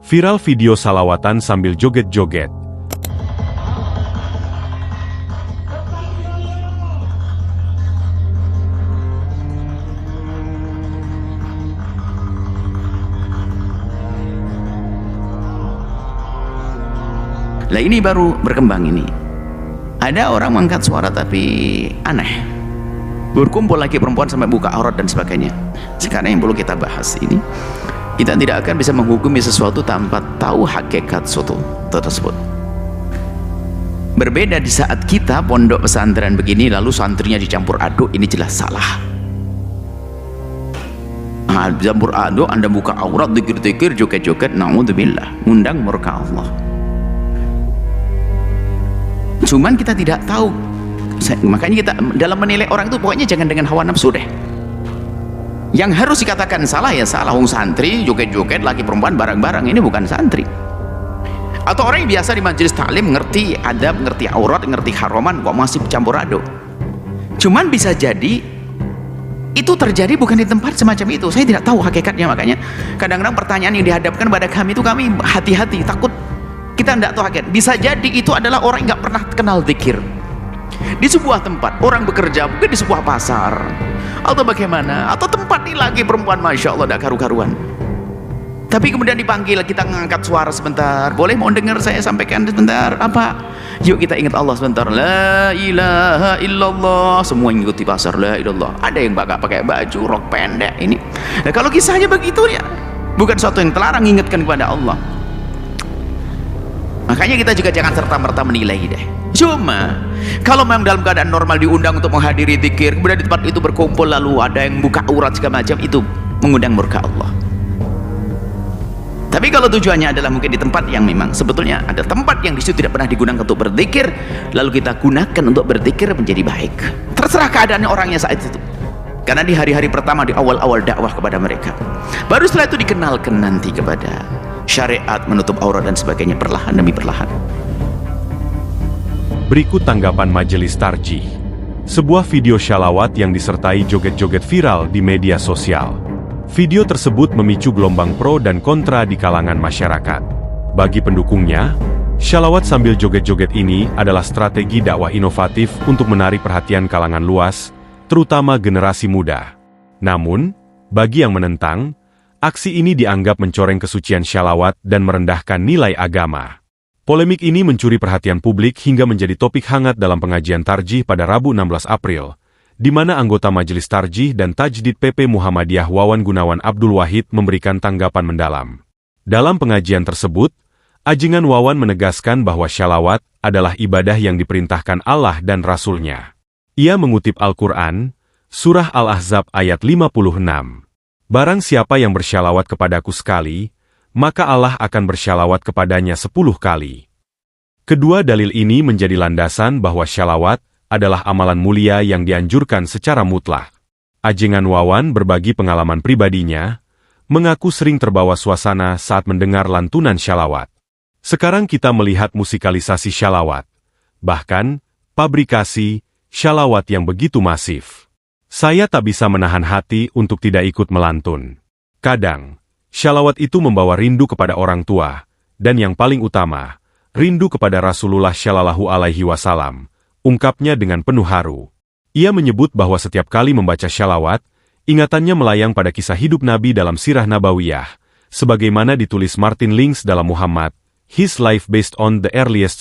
Viral video salawatan sambil joget-joget. Lah ini baru berkembang ini. Ada orang mengangkat suara tapi aneh. Berkumpul lagi perempuan sampai buka aurat dan sebagainya. Sekarang yang perlu kita bahas ini, kita tidak akan bisa menghukumi sesuatu tanpa tahu hakikat suatu tersebut. Berbeda di saat kita pondok pesantren begini lalu santrinya dicampur aduk, ini jelas salah. Campur aduk, Anda buka aurat, zikir-zikir, joget-joget, naudzubillah, ngundang murka Allah. Cuman kita tidak tahu, makanya kita dalam menilai orang itu pokoknya jangan dengan hawa nafsu deh. Yang harus dikatakan salah ya salah. Wong santri joget-joget laki perempuan bareng-bareng, ini bukan santri. Atau orang yang biasa di majelis taklim ngerti adab, ngerti aurat, ngerti haraman, kok masih campur aduk. Cuman bisa jadi itu terjadi bukan di tempat semacam itu. Saya tidak tahu hakikatnya, makanya kadang-kadang pertanyaan yang dihadapkan pada kami itu kami hati-hati, takut kita tidak tahu hakikat. Bisa jadi itu adalah orang yang nggak pernah kenal zikir di sebuah tempat, orang bekerja mungkin di sebuah pasar atau bagaimana, atau tempat ini lagi perempuan masya Allah tidak karu-karuan, tapi kemudian dipanggil, kita ngangkat suara sebentar, boleh mau dengar saya sampaikan sebentar apa, yuk kita ingat Allah sebentar, la ilaha illallah, semua ngikuti pasar la ilallah. Ada yang pakai baju rok pendek ini. Nah, kalau kisahnya begitu ya bukan suatu yang terlarang, ingatkan kepada Allah. Makanya kita juga jangan serta-merta menilai deh. Cuma kalau memang dalam keadaan normal diundang untuk menghadiri zikir, kemudian di tempat itu berkumpul lalu ada yang buka aurat segala macam, itu mengundang murka Allah. Tapi kalau tujuannya adalah mungkin di tempat yang memang sebetulnya ada tempat yang disitu tidak pernah digunakan untuk berzikir, lalu kita gunakan untuk berzikir menjadi baik. Terserah keadaannya orangnya saat itu. Karena di hari-hari pertama, di awal-awal dakwah kepada mereka, baru setelah itu dikenalkan nanti kepada syariat, menutup aurat dan sebagainya, perlahan demi perlahan. Berikut tanggapan Majelis Tarjih. Sebuah video syalawat yang disertai joget-joget viral di media sosial. Video tersebut memicu gelombang pro dan kontra di kalangan masyarakat. Bagi pendukungnya, syalawat sambil joget-joget ini adalah strategi dakwah inovatif untuk menarik perhatian kalangan luas, terutama generasi muda. Namun, bagi yang menentang, aksi ini dianggap mencoreng kesucian syalawat dan merendahkan nilai agama. Polemik ini mencuri perhatian publik hingga menjadi topik hangat dalam pengajian tarjih pada Rabu 16 April, di mana anggota Majelis Tarjih dan Tajdid PP Muhammadiyah Wawan Gunawan Abdul Wahid memberikan tanggapan mendalam. Dalam pengajian tersebut, Ajingan Wawan menegaskan bahwa syalawat adalah ibadah yang diperintahkan Allah dan Rasul-Nya. Ia mengutip Al-Quran, Surah Al-Ahzab ayat 56. Barang siapa yang bersyalawat kepadaku sekali, maka Allah akan bersyalawat kepadanya 10 kali. Kedua dalil ini menjadi landasan bahwa syalawat adalah amalan mulia yang dianjurkan secara mutlak. Ajingan Wawan berbagi pengalaman pribadinya, mengaku sering terbawa suasana saat mendengar lantunan syalawat. Sekarang kita melihat musikalisasi syalawat, bahkan pabrikasi syalawat yang begitu masif. Saya tak bisa menahan hati untuk tidak ikut melantun. Kadang, syalawat itu membawa rindu kepada orang tua, dan yang paling utama, rindu kepada Rasulullah Shallallahu Alaihi Wasallam, ungkapnya dengan penuh haru. Ia menyebut bahwa setiap kali membaca syalawat, ingatannya melayang pada kisah hidup Nabi dalam Sirah Nabawiyah, sebagaimana ditulis Martin Lings dalam Muhammad, His Life Based on the Earliest